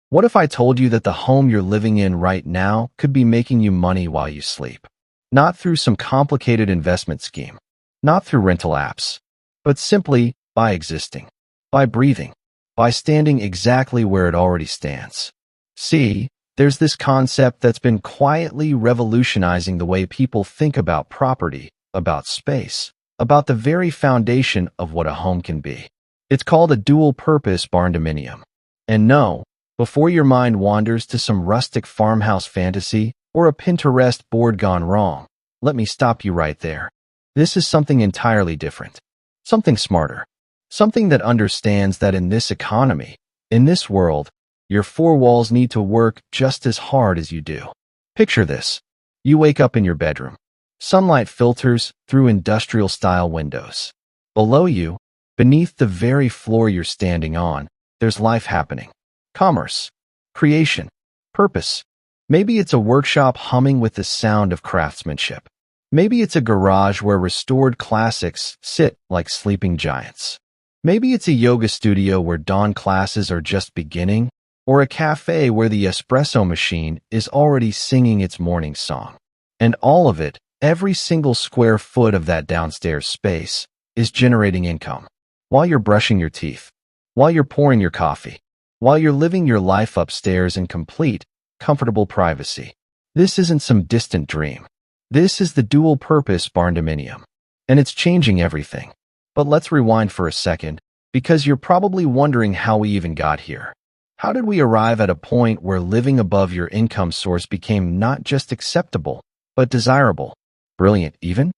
What if I told you that the home you're living in right now could be making you money while you sleep? Not through some complicated investment scheme, not through rental apps, but simply by existing, by breathing, by standing exactly where it already stands. See, there's this concept that's been quietly revolutionizing the way people think about property, about space, about the very foundation of what a home can be. It's called a dual-purpose barndominium. And no, before your mind wanders to some rustic farmhouse fantasy or a Pinterest board gone wrong, let me stop you right there. This is something entirely different, something smarter, something that understands that in this economy, in this world, your four walls need to work just as hard as you do. Picture this. You wake up in your bedroom. Sunlight filters through industrial-style windows. Below you, beneath the very floor you're standing on, there's life happening. Commerce, creation, purpose. Maybe it's a workshop humming with the sound of craftsmanship. Maybe it's a garage where restored classics sit like sleeping giants. Maybe it's a yoga studio where dawn classes are just beginning, or a cafe where the espresso machine is already singing its morning song. And all of it, every single square foot of that downstairs space, is generating income. While you're brushing your teeth, while you're pouring your coffee, while you're living your life upstairs in complete, comfortable privacy. This isn't some distant dream. This is the dual-purpose barndominium, and it's changing everything. But let's rewind for a second, because you're probably wondering how we even got here. How did we arrive at a point where living above your income source became not just acceptable, but desirable, brilliant even?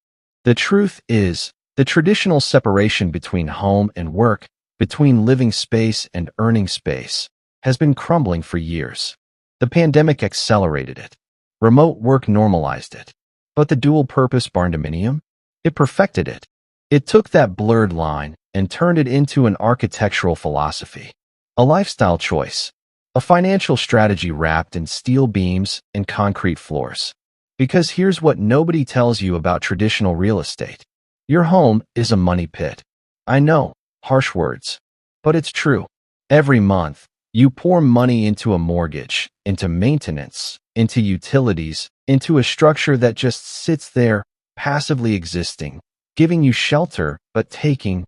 The truth is, the traditional separation between home and work, between living space and earning space, has been crumbling for years. The pandemic accelerated it. Remote work normalized it. But the dual-purpose barndominium? It perfected it. It took that blurred line and turned it into an architectural philosophy, a lifestyle choice, a financial strategy wrapped in steel beams and concrete floors. Because here's what nobody tells you about traditional real estate. Your home is a money pit. I know, harsh words, but it's true. Every month, you pour money into a mortgage, into maintenance, into utilities, into a structure that just sits there, passively existing, giving you shelter, but taking.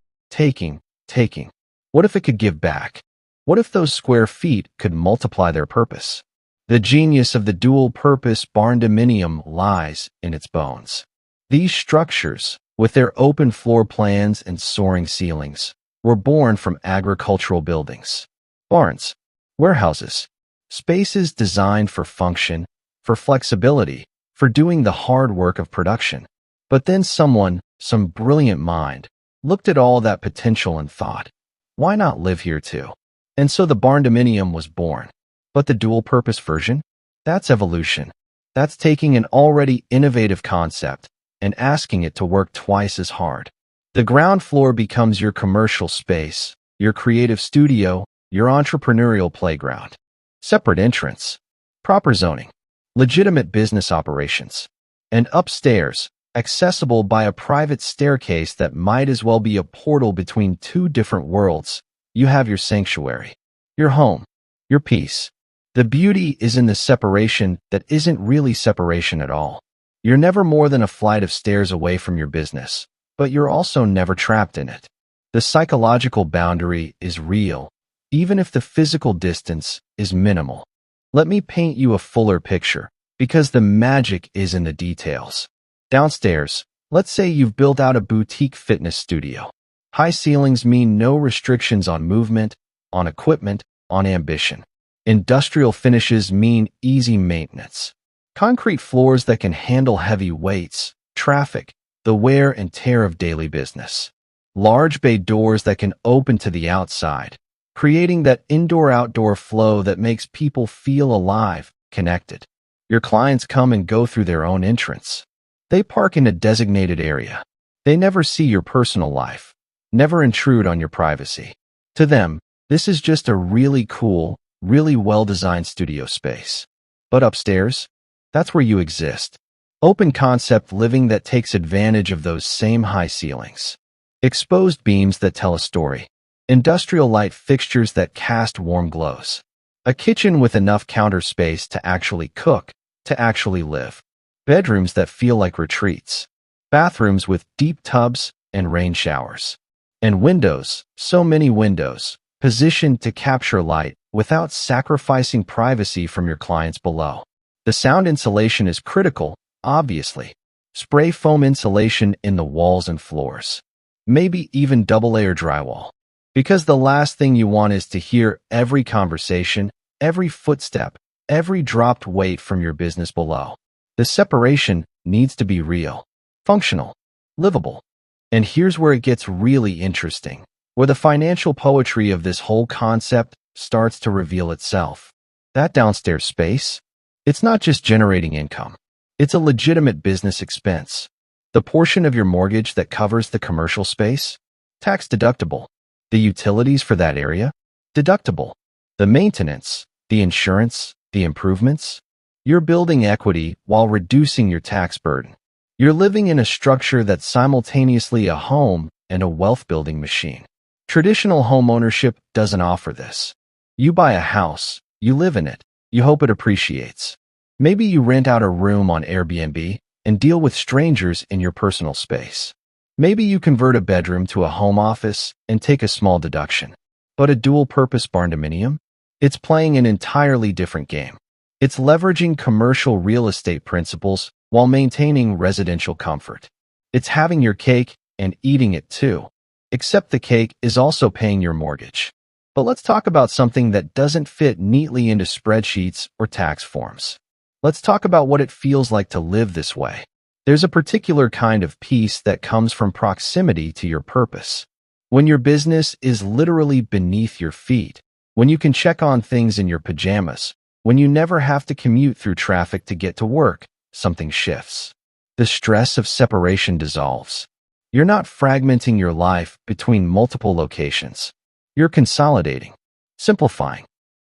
What if it could give back? What if those square feet could multiply their purpose? The genius of the dual-purpose barndominium lies in its bones. These structures, with their open floor plans and soaring ceilings, were born from agricultural buildings, barns, warehouses, spaces designed for function, for flexibility, for doing the hard work of production. But then someone, some brilliant mind, looked at all that potential and thought, why not live here too? And so the barndominium was born. But the dual-purpose version? That's evolution. That's taking an already innovative concept and asking it to work twice as hard. The ground floor becomes your commercial space, your creative studio, your entrepreneurial playground. Separate entrance, proper zoning, legitimate business operations. And upstairs, accessible by a private staircase that might as well be a portal between two different worlds, you have your sanctuary, your home, your peace. The beauty is in the separation that isn't really separation at all. You're never more than a flight of stairs away from your business, but you're also never trapped in it. The psychological boundary is real, even if the physical distance is minimal. Let me paint you a fuller picture, because the magic is in the details. Downstairs, let's say you've built out a boutique fitness studio. High ceilings mean no restrictions on movement, on equipment, on ambition. Industrial finishes mean easy maintenance. Concrete floors that can handle heavy weights, traffic, the wear and tear of daily business. Large bay doors that can open to the outside, creating that indoor-outdoor flow that makes people feel alive, connected. Your clients come and go through their own entrance. They park in a designated area. They never see your personal life, never intrude on your privacy. To them, this is just a really cool, really well-designed studio space. But upstairs, that's where you exist. Open concept living that takes advantage of those same high ceilings. Exposed beams that tell a story. Industrial light fixtures that cast warm glows. A kitchen with enough counter space to actually cook, to actually live. Bedrooms that feel like retreats. Bathrooms with deep tubs and rain showers. And windows, so many windows, positioned to capture light without sacrificing privacy from your clients below. The sound insulation is critical, obviously. Spray foam insulation in the walls and floors. Maybe even double-layer drywall. Because the last thing you want is to hear every conversation, every footstep, every dropped weight from your business below. The separation needs to be real, functional, livable. And here's where it gets really interesting, where the financial poetry of this whole concept starts to reveal itself. That downstairs space, it's not just generating income. It's a legitimate business expense. The portion of your mortgage that covers the commercial space, tax deductible. The utilities for that area, deductible. The maintenance, the insurance, the improvements. You're building equity while reducing your tax burden. You're living in a structure that's simultaneously a home and a wealth-building machine. Traditional homeownership doesn't offer this. You buy a house, you live in it, you hope it appreciates. Maybe you rent out a room on Airbnb and deal with strangers in your personal space. Maybe you convert a bedroom to a home office and take a small deduction. But a dual-purpose barndominium? It's playing an entirely different game. It's leveraging commercial real estate principles while maintaining residential comfort. It's having your cake and eating it too. Except the cake is also paying your mortgage. But let's talk about something that doesn't fit neatly into spreadsheets or tax forms. Let's talk about what it feels like to live this way. There's a particular kind of peace that comes from proximity to your purpose. When your business is literally beneath your feet, when you can check on things in your pajamas, when you never have to commute through traffic to get to work, something shifts. The stress of separation dissolves. You're not fragmenting your life between multiple locations. You're consolidating, simplifying.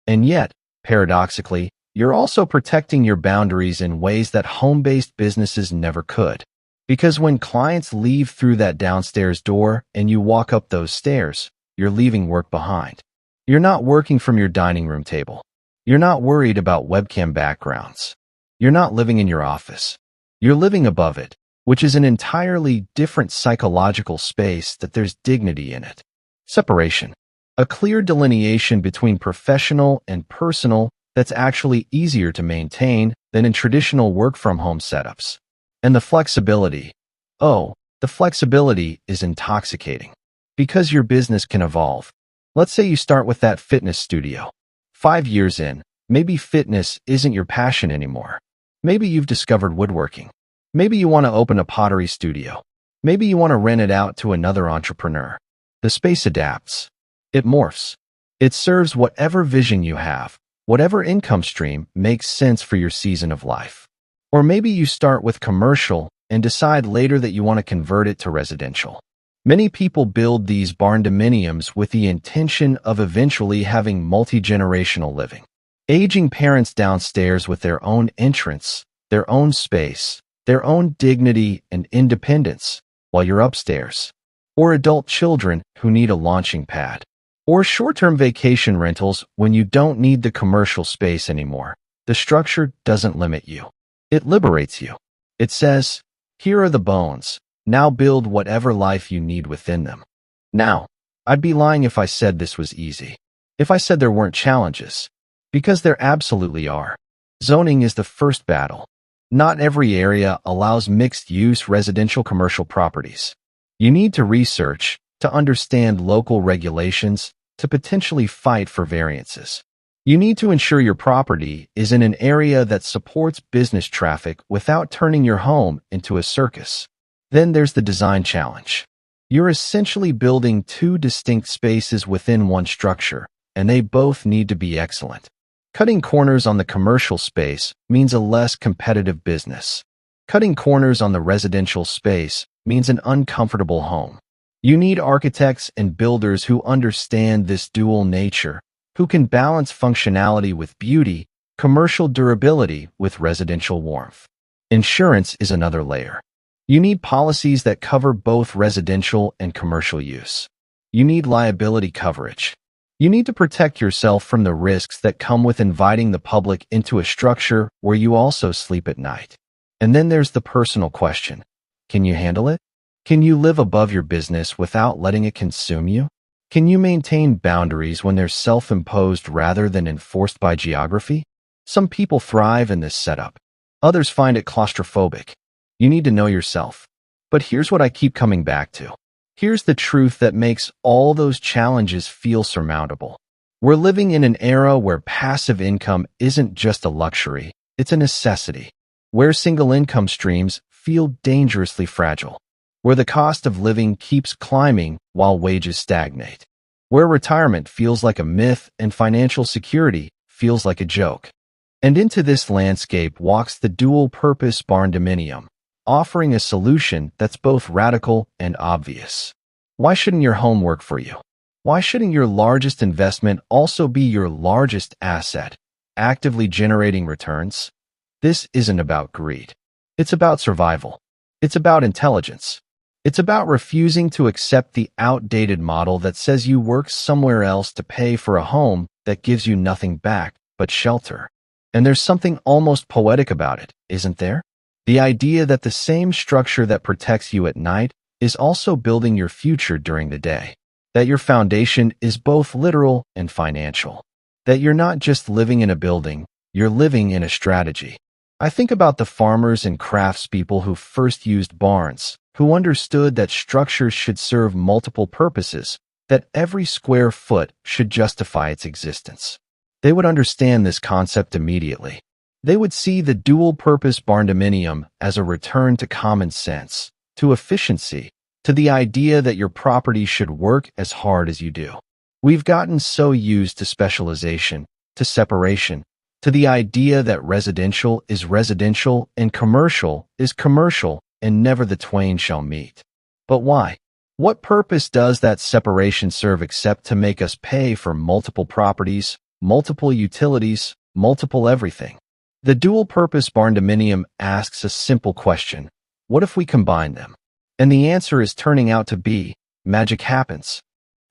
And yet, paradoxically, you're also protecting your boundaries in ways that home-based businesses never could. Because when clients leave through that downstairs door and you walk up those stairs, you're leaving work behind. You're not working from your dining room table. You're not worried about webcam backgrounds. You're not living in your office. You're living above it, which is an entirely different psychological space that there's dignity in it. Separation. A clear delineation between professional and personal that's actually easier to maintain than in traditional work-from-home setups. And the flexibility. Oh, the flexibility is intoxicating. Because your business can evolve. Let's say you start with that fitness studio. 5 years in, maybe fitness isn't your passion anymore. Maybe you've discovered woodworking. Maybe you want to open a pottery studio. Maybe you want to rent it out to another entrepreneur. The space adapts. It morphs. It serves whatever vision you have, whatever income stream makes sense for your season of life. Or maybe you start with commercial and decide later that you want to convert it to residential. Many people build these barndominiums with the intention of eventually having multi-generational living. Aging parents downstairs with their own entrance, their own space, their own dignity and independence, while you're upstairs. Or adult children who need a launching pad. Or short-term vacation rentals when you don't need the commercial space anymore. The structure doesn't limit you. It liberates you. It says, here are the bones. Now build whatever life you need within them. Now, I'd be lying if I said this was easy. If I said there weren't challenges. Because there absolutely are. Zoning is the first battle. Not every area allows mixed-use residential commercial properties. You need to research, to understand local regulations, to potentially fight for variances. You need to ensure your property is in an area that supports business traffic without turning your home into a circus. Then there's the design challenge. You're essentially building two distinct spaces within one structure, and they both need to be excellent. Cutting corners on the commercial space means a less competitive business. Cutting corners on the residential space means an uncomfortable home. You need architects and builders who understand this dual nature, who can balance functionality with beauty, commercial durability with residential warmth. Insurance is another layer. You need policies that cover both residential and commercial use. You need liability coverage. You need to protect yourself from the risks that come with inviting the public into a structure where you also sleep at night. And then there's the personal question. Can you handle it? Can you live above your business without letting it consume you? Can you maintain boundaries when they're self-imposed rather than enforced by geography? Some people thrive in this setup. Others find it claustrophobic. You need to know yourself. But here's what I keep coming back to. Here's the truth that makes all those challenges feel surmountable. We're living in an era where passive income isn't just a luxury, it's a necessity. Where single income streams feel dangerously fragile. Where the cost of living keeps climbing while wages stagnate. Where retirement feels like a myth and financial security feels like a joke. And into this landscape walks the dual-purpose Barndominium, offering a solution that's both radical and obvious. Why shouldn't your home work for you? Why shouldn't your largest investment also be your largest asset, actively generating returns? This isn't about greed. It's about survival. It's about intelligence. It's about refusing to accept the outdated model that says you work somewhere else to pay for a home that gives you nothing back but shelter. And there's something almost poetic about it, isn't there? The idea that the same structure that protects you at night is also building your future during the day. That your foundation is both literal and financial. That you're not just living in a building, you're living in a strategy. I think about the farmers and craftspeople who first used barns, who understood that structures should serve multiple purposes, that every square foot should justify its existence. They would understand this concept immediately. They would see the dual-purpose Barndominium as a return to common sense, to efficiency, to the idea that your property should work as hard as you do. We've gotten so used to specialization, to separation, to the idea that residential is residential and commercial is commercial, and never the twain shall meet. But why? What purpose does that separation serve except to make us pay for multiple properties, multiple utilities, multiple everything? The dual-purpose Barndominium asks a simple question. What if we combine them? And the answer is turning out to be, magic happens.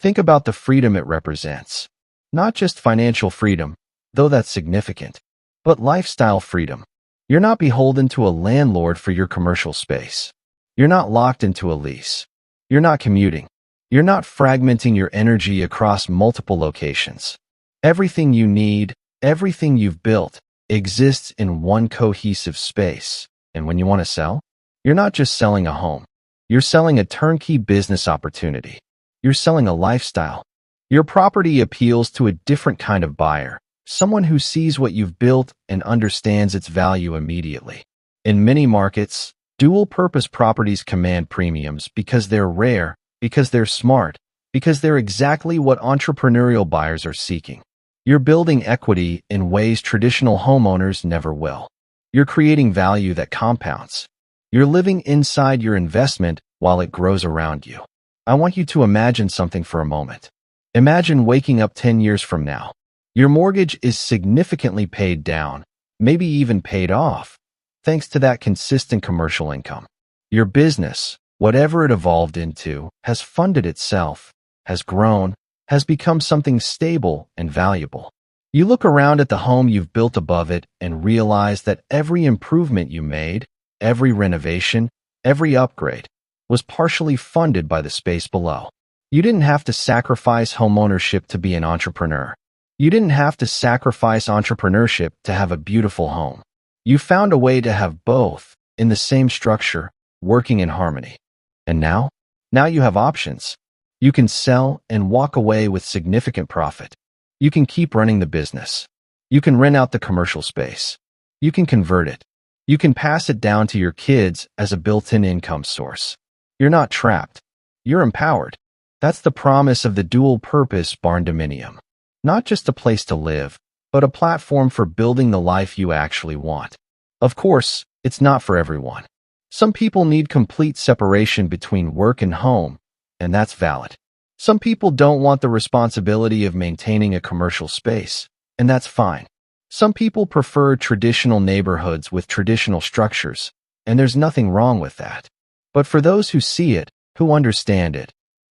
Think about the freedom it represents. Not just financial freedom, though that's significant, but lifestyle freedom. You're not beholden to a landlord for your commercial space. You're not locked into a lease. You're not commuting. You're not fragmenting your energy across multiple locations. Everything you need, everything you've built, exists in one cohesive space. And when you want to sell, you're not just selling a home. You're selling a turnkey business opportunity. You're selling a lifestyle. Your property appeals to a different kind of buyer, someone who sees what you've built and understands its value immediately. In many markets, dual-purpose properties command premiums because they're rare, because they're smart, because they're exactly what entrepreneurial buyers are seeking. You're building equity in ways traditional homeowners never will. You're creating value that compounds. You're living inside your investment while it grows around you. I want you to imagine something for a moment. Imagine waking up 10 years from now. Your mortgage is significantly paid down, maybe even paid off, thanks to that consistent commercial income. Your business, whatever it evolved into, has funded itself, has grown, has become something stable and valuable. You look around at the home you've built above it and realize that every improvement you made, every renovation, every upgrade, was partially funded by the space below. You didn't have to sacrifice homeownership to be an entrepreneur. You didn't have to sacrifice entrepreneurship to have a beautiful home. You found a way to have both, in the same structure, working in harmony. And now you have options. You can sell and walk away with significant profit. You can keep running the business. You can rent out the commercial space. You can convert it. You can pass it down to your kids as a built-in income source. You're not trapped. You're empowered. That's the promise of the dual-purpose Barndominium. Not just a place to live, but a platform for building the life you actually want. Of course, it's not for everyone. Some people need complete separation between work and home, and that's valid. Some people don't want the responsibility of maintaining a commercial space, and that's fine. Some people prefer traditional neighborhoods with traditional structures, and there's nothing wrong with that. But for those who see it, who understand it,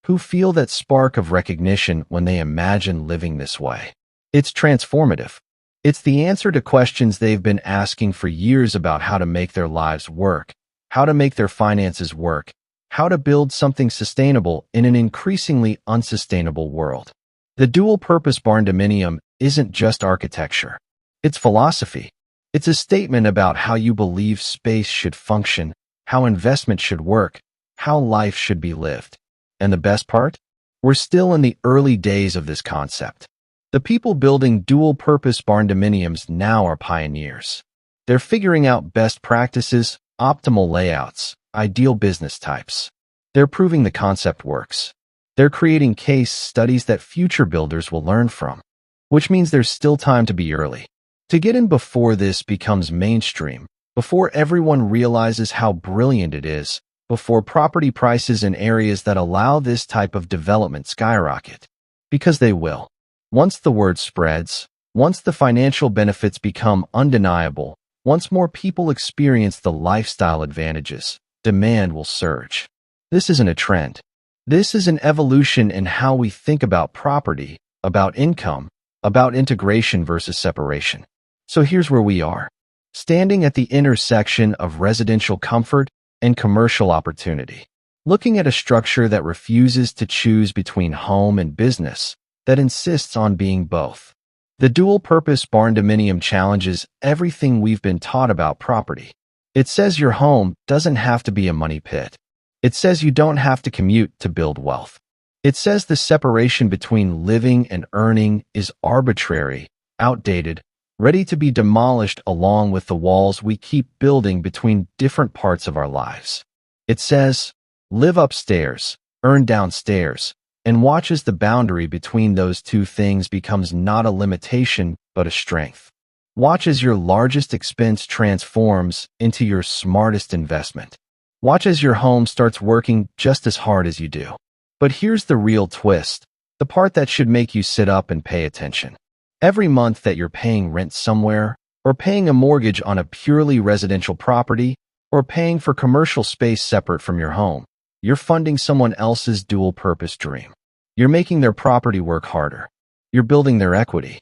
who feel that spark of recognition when they imagine living this way. It's transformative. It's the answer to questions they've been asking for years about how to make their lives work, how to make their finances work, how to build something sustainable in an increasingly unsustainable world. The dual-purpose Barndominium isn't just architecture. It's philosophy. It's a statement about how you believe space should function, how investment should work, how life should be lived. And the best part? We're still in the early days of this concept. The people building dual-purpose barndominiums now are pioneers. They're figuring out best practices, optimal layouts, ideal business types. They're proving the concept works. They're creating case studies that future builders will learn from, which means there's still time to be early. To get in before this becomes mainstream, before everyone realizes how brilliant it is, before property prices in areas that allow this type of development skyrocket. Because they will. Once the word spreads, once the financial benefits become undeniable, once more people experience the lifestyle advantages, demand will surge. This isn't a trend. This is an evolution in how we think about property, about income, about integration versus separation. So here's where we are, standing at the intersection of residential comfort and commercial opportunity, looking at a structure that refuses to choose between home and business, that insists on being both. The dual-purpose barndominium challenges everything we've been taught about property. It says your home doesn't have to be a money pit. It says you don't have to commute to build wealth. It says the separation between living and earning is arbitrary, outdated, ready to be demolished along with the walls we keep building between different parts of our lives. It says, live upstairs, earn downstairs, and watch as the boundary between those two things becomes not a limitation but a strength. Watch as your largest expense transforms into your smartest investment. Watch as your home starts working just as hard as you do. But here's the real twist, the part that should make you sit up and pay attention. Every month that you're paying rent somewhere, or paying a mortgage on a purely residential property, or paying for commercial space separate from your home, you're funding someone else's dual-purpose dream. You're making their property work harder. You're building their equity.